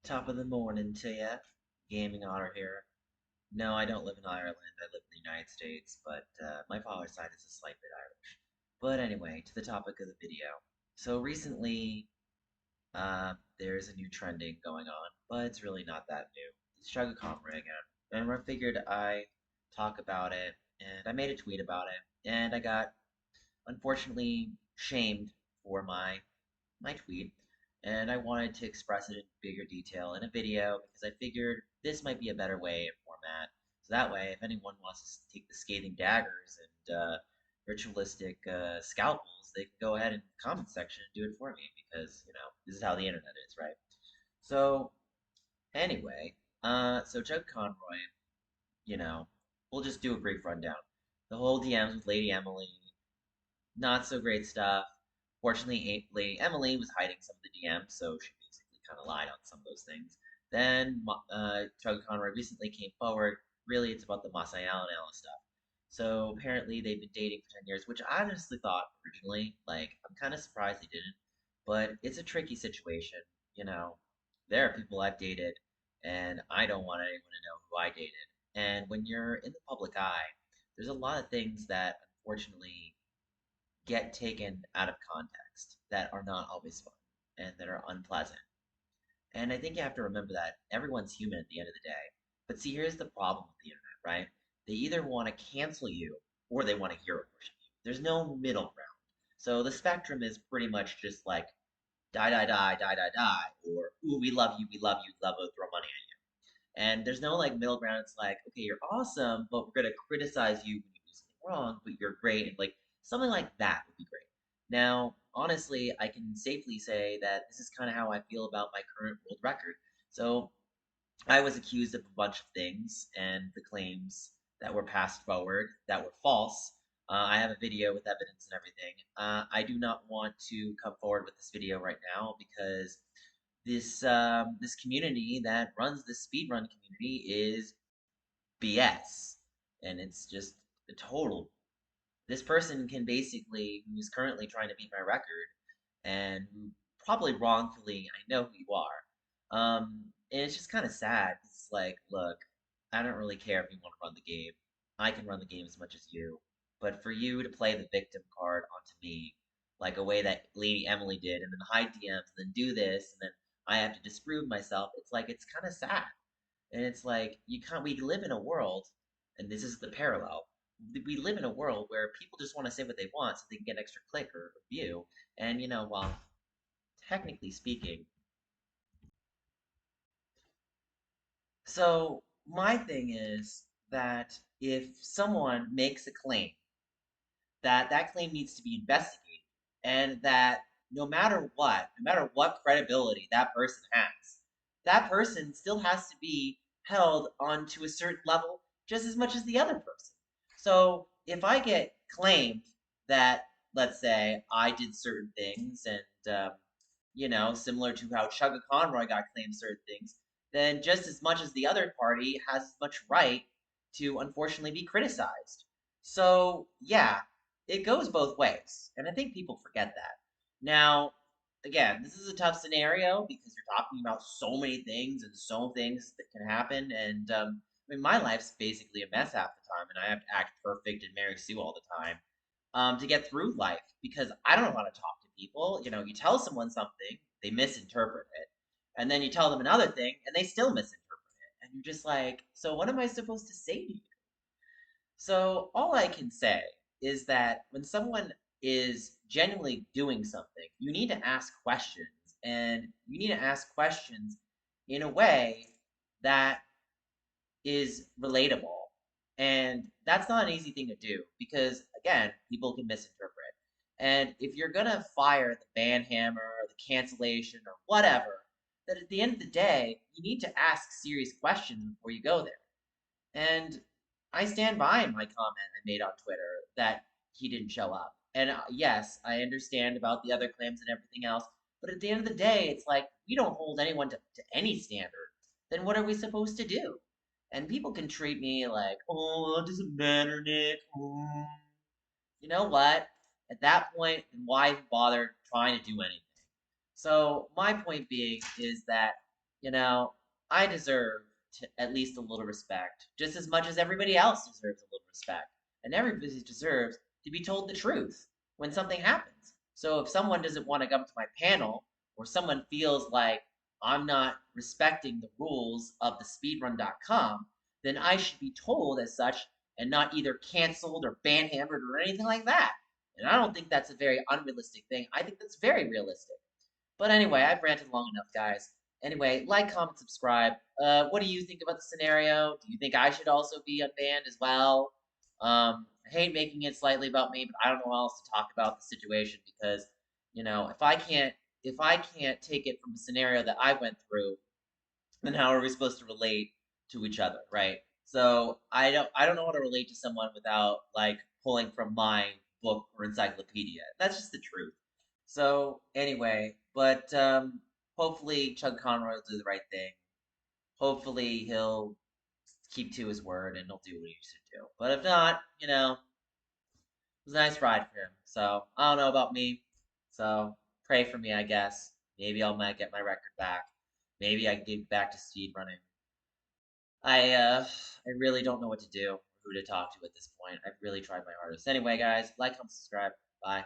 Top of the morning to ya. Gaming Otter here. No, I don't live in Ireland. I live in the United States, but my father's side is a slight bit Irish. But anyway, to the topic of the video. So recently, there's a new trending going on, but it's really not that new. It's Chuggaconroy again. And I figured I talk about it, and I made a tweet about it, and I got unfortunately shamed for my tweet, and I wanted to express it in bigger detail in a video because I figured this might be a better way and format. So that way, if anyone wants to take the scathing daggers and ritualistic scalpels, they can go ahead in the comment section and do it for me because, this is how the internet is, right? So, anyway, so Chuck Conroy, you know, we'll just do a brief rundown. The whole DMs with Lady Emily, not so great stuff. Fortunately, Lady Emily was hiding some of the DMs, so she basically kind of lied on some of those things. Then Chuggaconroy recently came forward. Really, it's about the Masai Allen stuff. So apparently they've been dating for 10 years, which I honestly thought originally. Like, I'm kind of surprised they didn't. But it's a tricky situation. You know, there are people I've dated, and I don't want anyone to know who I dated. And when you're in the public eye, there's a lot of things that unfortunately get taken out of context that are not always fun and that are unpleasant. And I think you have to remember that everyone's human at the end of the day. But see, here's the problem with the internet, right? They either want to cancel you or they want to hero worship you. There's no middle ground. So the spectrum is pretty much just like die, die, die, die, die, die, or ooh, we love you, love it, throw money at you. And there's no like middle ground. It's like, okay, you're awesome, but we're gonna criticize you when you do something wrong, but you're great. And like something like that would be great. Now, honestly, I can safely say that this is kind of how I feel about my current world record. So I was accused of a bunch of things, and the claims that were passed forward that were false. I have a video with evidence and everything. I do not want to come forward with this video right now because this community that runs this speedrun community is BS, and it's just a total. This person can basically, who's currently trying to beat my record, and who probably wrongfully, I know who you are. And it's just kind of sad. It's like, look, I don't really care if you want to run the game. I can run the game as much as you, but for you to play the victim card onto me, like a way that Lady Emily did, and then hide DMs, and then do this, and then I have to disprove myself. It's like it's kind of sad, and it's like you can't. We live in a world, and this is the parallel. We live in a world where people just want to say what they want so they can get an extra click or view. And while technically speaking, so my thing is that if someone makes a claim, that claim needs to be investigated, and that no matter what credibility that person has, that person still has to be held onto a certain level just as much as the other person. So if I get claimed that, let's say, I did certain things, and similar to how Chugga Conroy got claimed certain things, then just as much as the other party has as much right to unfortunately be criticized. So yeah, it goes both ways, and I think people forget that. Now, again, this is a tough scenario because you're talking about so many things and so things that can happen, and I mean, my life's basically a mess half the time, and I have to act perfect and marry Sue all the time to get through life because I don't know how to talk to people. You tell someone something, they misinterpret it, and then you tell them another thing, and they still misinterpret it, and you're just like, so what am I supposed to say to you? So all I can say is that when someone is genuinely doing something, you need to ask questions, and you need to ask questions in a way that is relatable. And that's not an easy thing to do because, again, people can misinterpret. And if you're going to fire the ban hammer or the cancellation or whatever, that at the end of the day, you need to ask serious questions before you go there. And I stand by my comment I made on Twitter that he didn't show up. And yes, I understand about the other claims and everything else. But at the end of the day, it's like we don't hold anyone to any standard. Then what are we supposed to do? And people can treat me like, oh, it doesn't matter, Nick. Oh. You know what? At that point, why bother trying to do anything? So my point being is that you know, I deserve at least a little respect, just as much as everybody else deserves a little respect. And everybody deserves to be told the truth when something happens. So if someone doesn't want to come to my panel, or someone feels like I'm not respecting the rules of the speedrun.com, then I should be told as such and not either canceled or banhammered or anything like that. And I don't think that's a very unrealistic thing. I think that's very realistic. But anyway, I've ranted long enough, guys. Anyway, like, comment, subscribe. What do you think about the scenario? Do you think I should also be unbanned as well? I hate making it slightly about me, but I don't know what else to talk about the situation because, if I can't take it from a scenario that I went through, then how are we supposed to relate to each other, right? So I don't know how to relate to someone without like pulling from my book or encyclopedia. That's just the truth. So anyway, but hopefully Chug Conroy will do the right thing. Hopefully he'll keep to his word and he'll do what he should do. But if not, it was a nice ride for him. So I don't know about me. So pray for me, I guess. Maybe I might get my record back. Maybe I can get back to speed running. I really don't know what to do or who to talk to at this point. I've really tried my hardest. Anyway, guys, like, comment, subscribe. Bye.